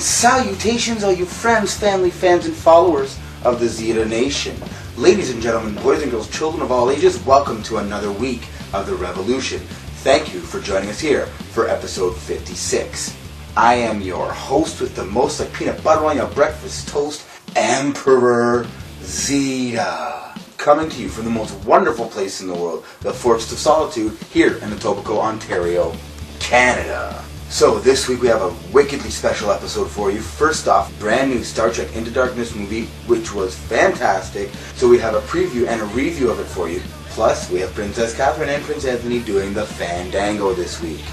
salutations, all you friends, family, fans, and followers of the Zita Nation. Ladies and gentlemen, boys and girls, children of all ages, welcome to another week of the Revolution. Thank you for joining us here for episode 56. I am your host with the most like peanut butter on your breakfast toast, Emperor Zita. Coming to you from the most wonderful place in the world, the Forest of Solitude, here in Etobicoke, Ontario, Canada. So this week we have a wickedly special episode for you. First off, brand new Star Trek Into Darkness movie, which was fantastic. So we have a preview and a review of it for you. Plus, we have Princess Katherine and Prince Anthony doing the Fandango this week.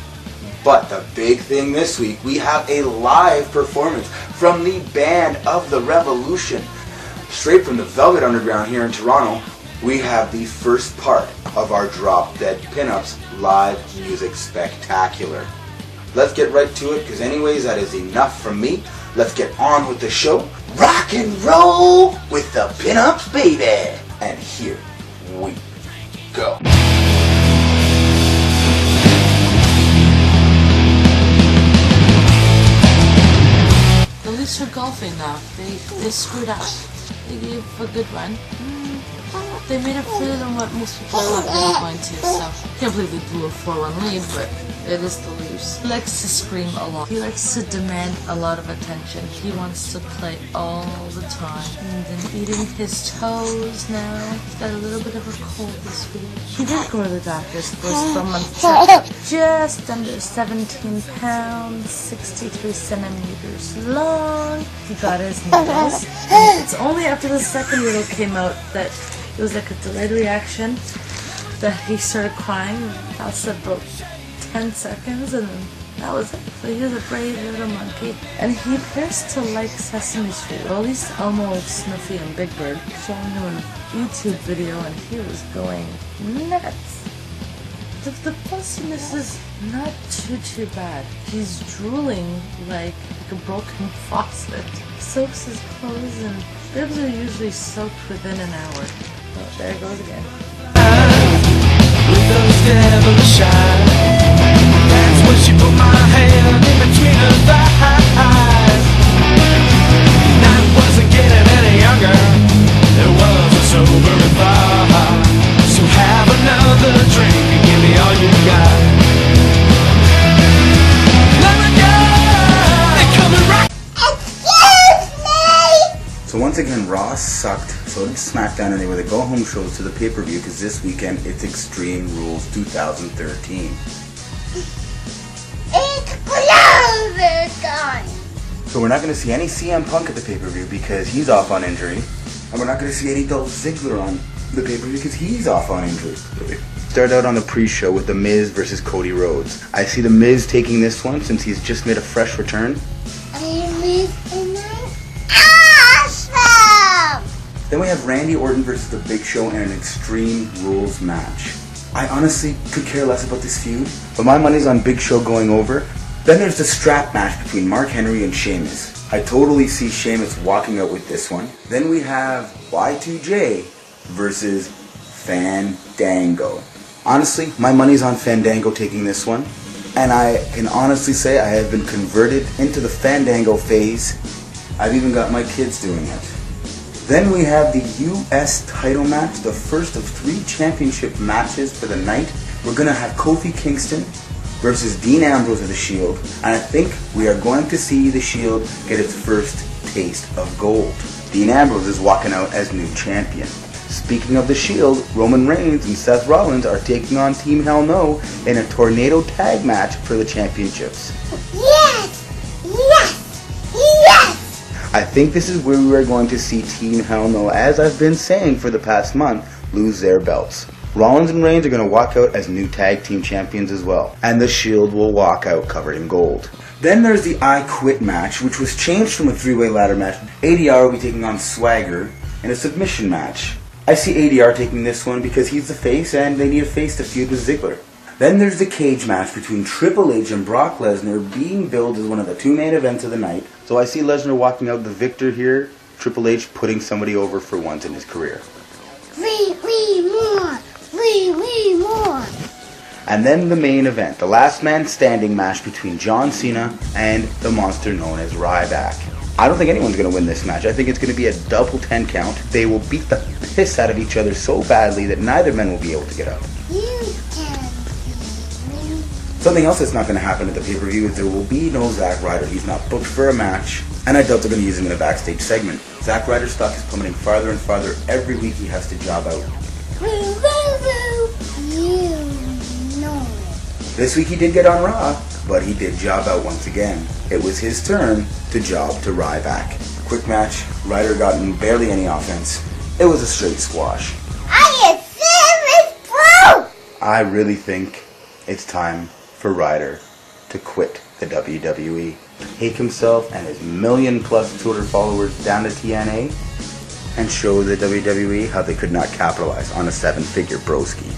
But the big thing this week, we have a live performance from the Band of the Revolution. Straight from the Velvet Underground here in Toronto, we have the first part of our Drop Dead Pin-Ups live music spectacular. Let's get right to it, because anyways, that is enough from me. Let's get on with the show. Rock and roll with the Pin-Ups, baby! And here we go. At least for golfing now, they screwed up. They gave a good run. They made it further than what most people thought they were going to, so can't believe they blew a 4-1 lead, but it is the lose. He likes to scream a lot. He likes to demand a lot of attention. He wants to play all the time. And then eating his toes now. He's got a little bit of a cold this week. He did go to the doctor's for his 4-month checkup. Just under 17 pounds, 63 centimeters long. He got his needles. And it's only after the second needle came out that it was like a delayed reaction that he started crying. I said about 10 seconds and then that was it. So he was a brave little monkey. And he appears to like Sesame Street. Well, at least Elmo, Snuffy, and Big Bird showing him a YouTube video and he was going nuts. The plussiness is not too bad. He's drooling like a broken faucet. Soaks his clothes and bibs are usually soaked within an hour. Oh, there it goes again. With those devilish eyes, that's when she put my hand in between her thighs. Night wasn't getting any younger, it was a sobering bar. So have another drink and give me all you got. Let me go, they're coming right. Excuse me! So once again, Raw sucked, so did Smackdown, and they were the go-home shows to the pay-per-view, because this weekend it's Extreme Rules 2013. So we're not going to see any CM Punk at the pay-per-view because he's off on injury. And we're not going to see any Dolph Ziggler on the pay-per-view because he's off on injury. Start out on the pre-show with The Miz versus Cody Rhodes. I see The Miz taking this one since he's just made a fresh return. Then we have Randy Orton versus The Big Show in an Extreme Rules match. I honestly could care less about this feud, but my money's on Big Show going over. Then there's the strap match between Mark Henry and Sheamus. I totally see Sheamus walking out with this one. Then we have Y2J versus Fandango. Honestly, my money's on Fandango taking this one. And I can honestly say I have been converted into the Fandango phase. I've even got my kids doing it. Then we have the US title match, the first of 3 championship matches for the night. We're going to have Kofi Kingston versus Dean Ambrose of The Shield. And I think we are going to see The Shield get its first taste of gold. Dean Ambrose is walking out as new champion. Speaking of The Shield, Roman Reigns and Seth Rollins are taking on Team Hell No in a tornado tag match for the championships. Yes! Yes! Yes! I think this is where we are going to see Team Hell No, as I've been saying for the past month, lose their belts. Rollins and Reigns are going to walk out as new tag team champions as well. And The Shield will walk out covered in gold. Then there's the I Quit match, which was changed from a 3-way ladder match. ADR will be taking on Swagger in a submission match. I see ADR taking this one because he's the face and they need a face to feud with Ziggler. Then there's the cage match between Triple H and Brock Lesnar, being billed as one of the 2 main events of the night. So I see Lesnar walking out the victor here, Triple H putting somebody over for once in his career. Three more! And then the main event, the last man standing match between John Cena and the monster known as Ryback. I don't think anyone's going to win this match. I think it's going to be a double 10 count. They will beat the piss out of each other so badly that neither man will be able to get up. Something else that's not going to happen at the pay-per-view is there will be no Zack Ryder. He's not booked for a match, and I doubt they're going to use him in a backstage segment. Zack Ryder's stock is plummeting farther and farther. Every week he has to job out. This week he did get on Raw, but he did job out once again. It was his turn to job to Ryback. Quick match, Ryder got barely any offense. It was a straight squash. I really think it's time for Ryder to quit the WWE. Take himself and his million-plus Twitter followers down to TNA and show the WWE how they could not capitalize on a 7-figure broski.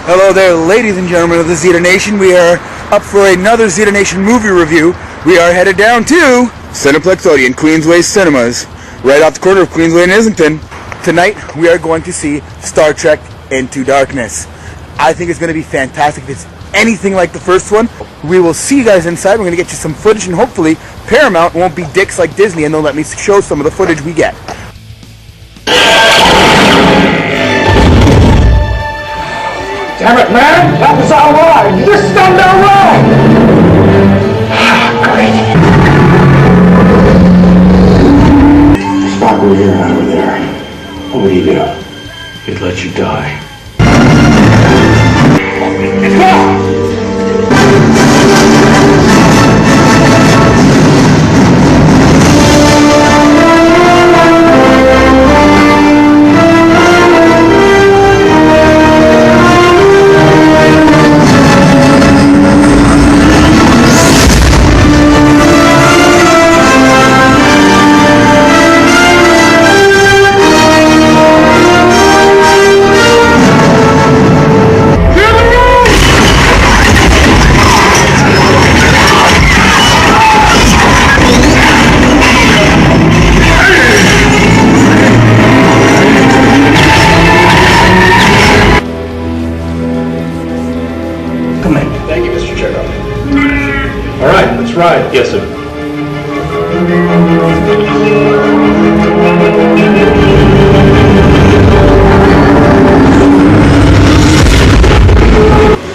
Hello there, ladies and gentlemen of the Zita Nation. We are up for another Zita Nation movie review. We are headed down to Cineplex Odeon, Queensway Cinemas, right off the corner of Queensway and Islington. Tonight, we are going to see Star Trek Into Darkness. I think it's going to be fantastic. If it's anything like the first one, we will see you guys inside. We're going to get you some footage, and hopefully Paramount won't be dicks like Disney, and they'll let me show some of the footage we get. Damn it, man! That was our ride! You just stunned our ride! Great. Stop over here and over there. What would he do? He'd let you die. It's gone! Right. Yes, sir.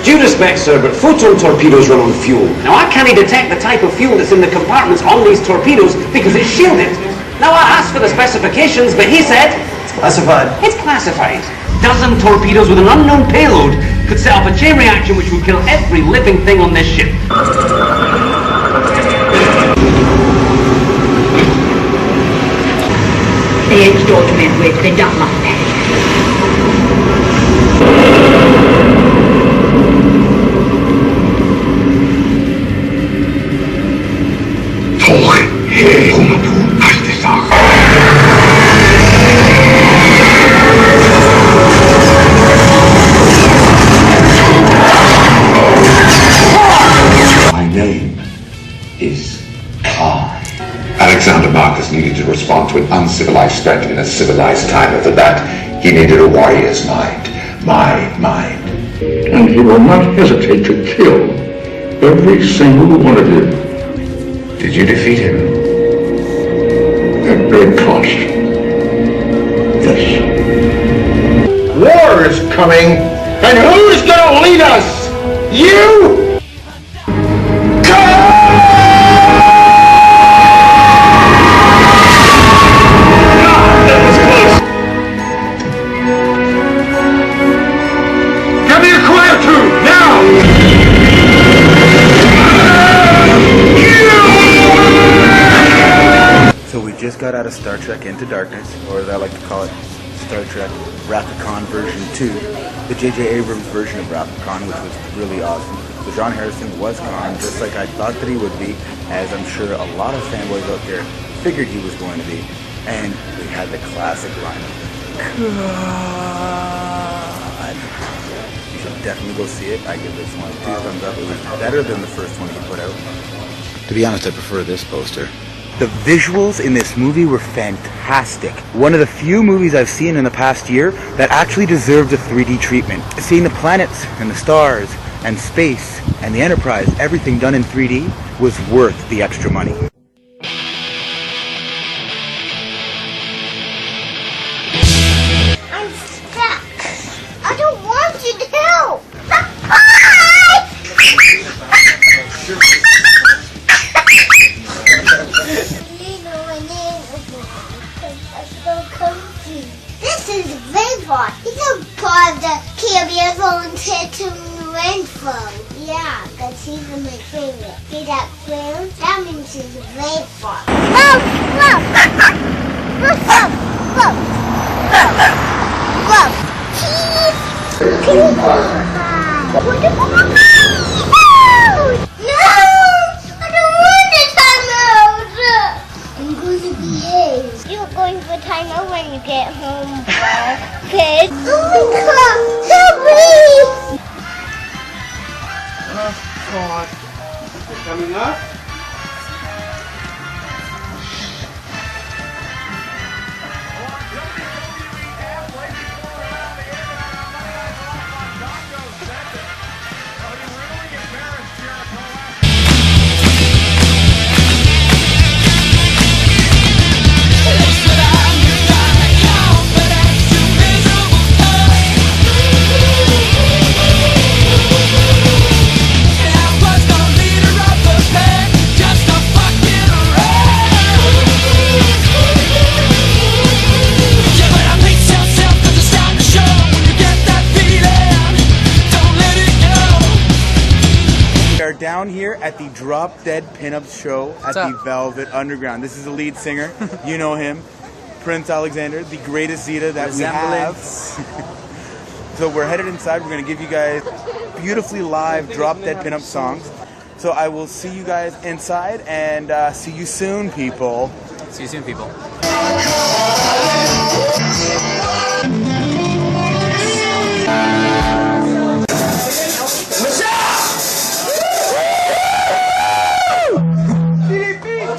Due respect, sir, but photon torpedoes run on fuel. Now, I can't detect the type of fuel that's in the compartments on these torpedoes because it's shielded. Now, I asked for the specifications, but he said... It's classified. It's classified. Dozen torpedoes with an unknown payload could set off a chain reaction which would kill every living thing on this ship. Det är stort med with the dumb My name is Khan. Alexander Marcus needed to respond to an uncivilized threat in a civilized time. After that, he needed a warrior's mind. My mind. And he will not hesitate to kill every single one of you. Did you defeat him? At great cost. Yes. war is coming, and who's gonna lead us? You? So we just got out of Star Trek Into Darkness, or as I like to call it, Star Trek Wrath-Con version 2, the J.J. Abrams version of Wrath-Con, which was really awesome. So John Harrison was Khan, just like I thought that he would be, as I'm sure a lot of fanboys out there figured he was going to be. And we had the classic line of God. You should definitely go see it. I give this one 2 thumbs up. It was better than the first one he put out. To be honest, I prefer this poster. The visuals in this movie were fantastic. One of the few movies I've seen in the past year that actually deserved a 3D treatment. Seeing the planets and the stars and space and the Enterprise, everything done in 3D, was worth the extra money. I'm stuck. I don't want you to help. This is Rainfall. It's a part of the Caribbean volunteer to Rainfall. Yeah, because he's my favorite. See that crown? That means he's Rainfall. Whoa, whoa, whoa, whoa, whoa, whoa. No! I don't want the timeout! I'm going to behave. You're going for timeout when you get home, kid. Oh my God! Help me! Oh God! You're coming up? Down here at the Drop Dead Pin-Ups show at the Velvet Underground. This is the lead singer. You know him. Prince Alexander, the greatest Zita that we have. So we're headed inside. We're going to give you guys beautifully live Drop Dead Pin-Up songs. So I will see you guys inside and see you soon, people. See you soon, people.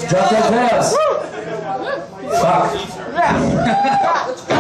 Drop Dead Pin-Ups. Fuck. Let's go!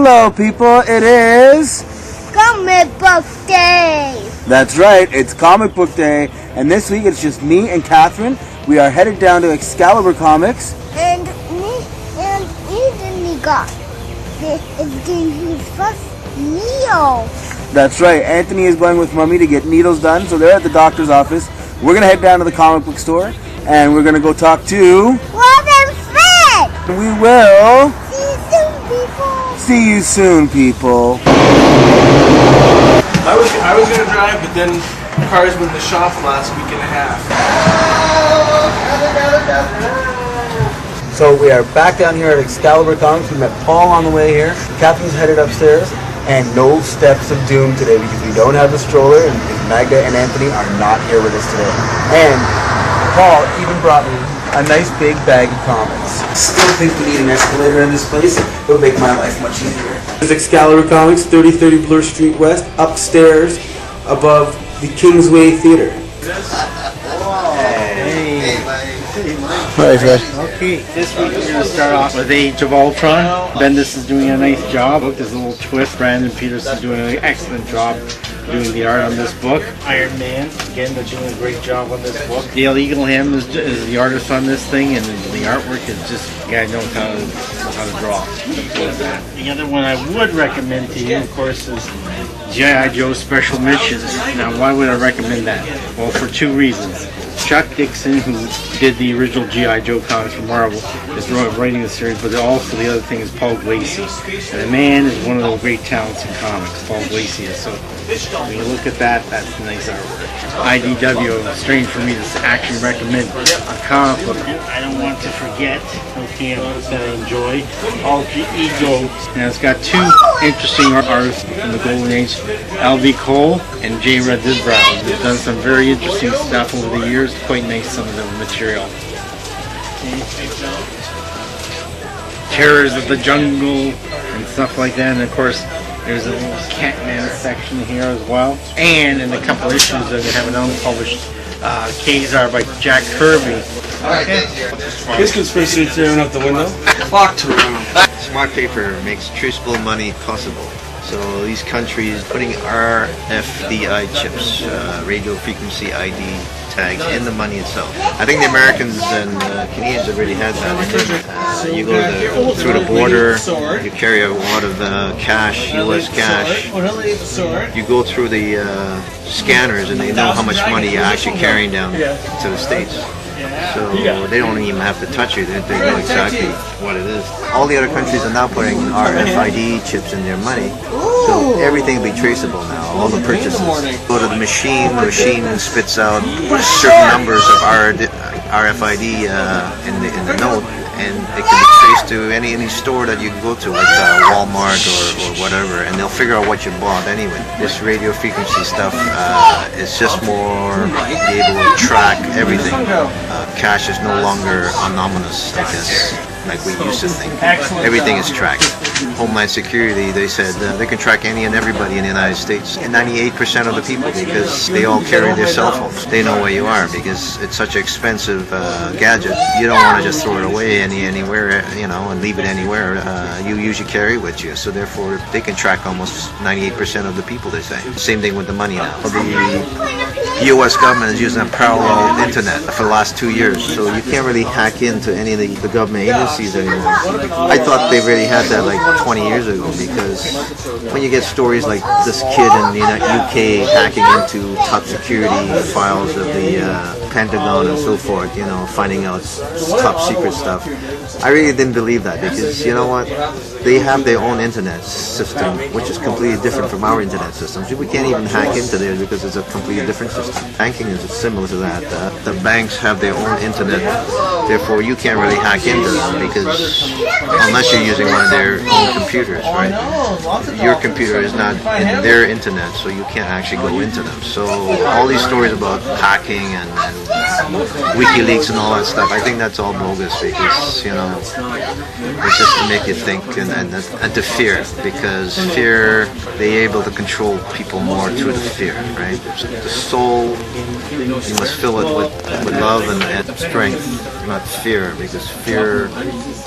Hello, people. It is Comic Book Day. That's right. It's Comic Book Day, and this week it's just me and Katherine. We are headed down to Excalibur Comics. And Anthony got his first needle. That's right. Anthony is going with Mummy to get needles done, so they're at the doctor's office. We're going to head down to the comic book store, and we're going to go talk to... Robin Fred. We will... See you soon, people. See you soon, people. I was gonna drive, but then the car's been in the shop the last week and a half. So we are back down here at Excalibur Comics. We met Paul on the way here. Catherine's headed upstairs, and no steps of doom today because we don't have the stroller, and Magda and Anthony are not here with us today. And Paul even brought me a nice big bag of comics. Still think we need an escalator in this place. It would make my life much easier. This is Excalibur Comics, 3030 Bloor Street West, upstairs above the Kingsway Theater. Hi, Fred. Okay, this week we're going to start off with Age of Ultron. Bendis is doing a nice job. There's a little twist. Brandon Peters is doing an excellent job doing the art on this book. Iron Man, again, they're doing a great job on this book. Dale Eagleham is the artist on this thing, and the artwork is just, the guy knows how to draw. The other one I would recommend to you, of course, is G.I. Joe Special Missions. Now, why would I recommend that? Well, for two reasons. Chuck Dixon, who did the original G.I. Joe comics for Marvel, is writing the series, but also the other thing is Paul Glacey. And the man is one of the great talents in comics, Paul Glacey is. So when you look at that, that's nice artwork. IDW, strange for me to actually recommend a comic book. I don't want to forget, okay, that I enjoy, Alter Ego. Now it's got two interesting artists from the Golden Age, L.V. Cole and J. Red Disbrow. They've done some very interesting stuff over the years. Quite nice, some of the material. Terrors of the Jungle and stuff like that, and of course there's a little Catman section here as well. And in a couple issues they have an unpublished Kazar by Jack Kirby. Okay. This conspiracy tearing out the window. Clock to room. Smart paper makes traceable money possible. So these countries putting RFID chips, radio frequency ID tags, in the money itself. I think the Americans and Canadians already had that. You go through the border, you carry a lot of cash, U.S. cash. You go through the scanners and they know how much money you're actually carrying down to the States. So they don't even have to touch it, they know exactly what it is. All the other countries are now putting RFID chips in their money, so everything will be traceable now, all the purchases. Go to the machine spits out certain numbers of RFID in the note, and it can be traced to any store that you can go to, like Walmart or whatever, and they'll figure out what you bought anyway. This radio frequency stuff is just more be able to track everything. Cash is no longer anonymous, I guess, like we used to think. Everything is tracked. Homeland Security, they said they can track any and everybody in the United States, and 98% of the people, because they all carry their cell phones. They know where you are because it's such an expensive gadget. You don't want to just throw it away anywhere, and leave it anywhere. You usually carry it with you, so therefore they can track almost 98% of the people, they say. Same thing with the money now. The U.S. government is using a parallel internet for the last 2 years, so you can't really hack into any of the government agencies anymore. I thought they really had that like 20 years ago, because when you get stories like this kid in the UK hacking into top security files of the Pentagon and so forth, finding out top secret stuff, I really didn't believe that, because you know what? They have their own internet system, which is completely different from our internet systems. We can't even hack into theirs because it's a completely different system. Banking is similar to that. The banks have their own internet, therefore you can't really hack into them, because unless you're using one of their own computers, right? Your computer is not in their internet, so you can't actually go into them. So all these stories about hacking and WikiLeaks and all that stuff, I think that's all bogus, because it's just to make you think and to fear, because fear, they're able to control people more through the fear, right? The soul, you must fill it with love and strength, not fear, because fear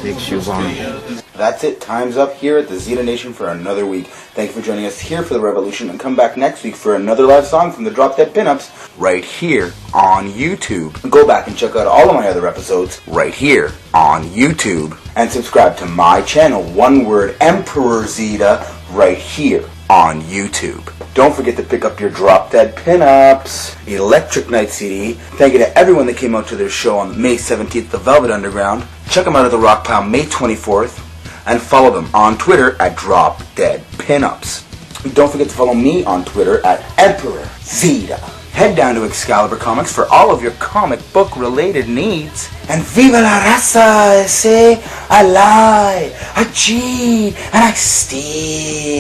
makes you vulnerable. That's it. Time's up here at the Zita Nation for another week. Thank you for joining us here for the Revolution, and come back next week for another live song from the Drop Dead Pin-Ups right here on YouTube. Go back and check out all of my other episodes right here on YouTube. And subscribe to my channel, one word, Emperor Zita, right here on YouTube. Don't forget to pick up your Drop Dead Pin-Ups Electric Night CD. Thank you to everyone that came out to their show on May 17th at the Velvet Underground. Check them out at the Rock Pile May 24th. And follow them on Twitter at Drop Dead Pin-Ups. Don't forget to follow me on Twitter at Emperor Zita. Head down to Excalibur Comics for all of your comic book related needs. And viva la raza! Say, I lie, I cheat, and I steal.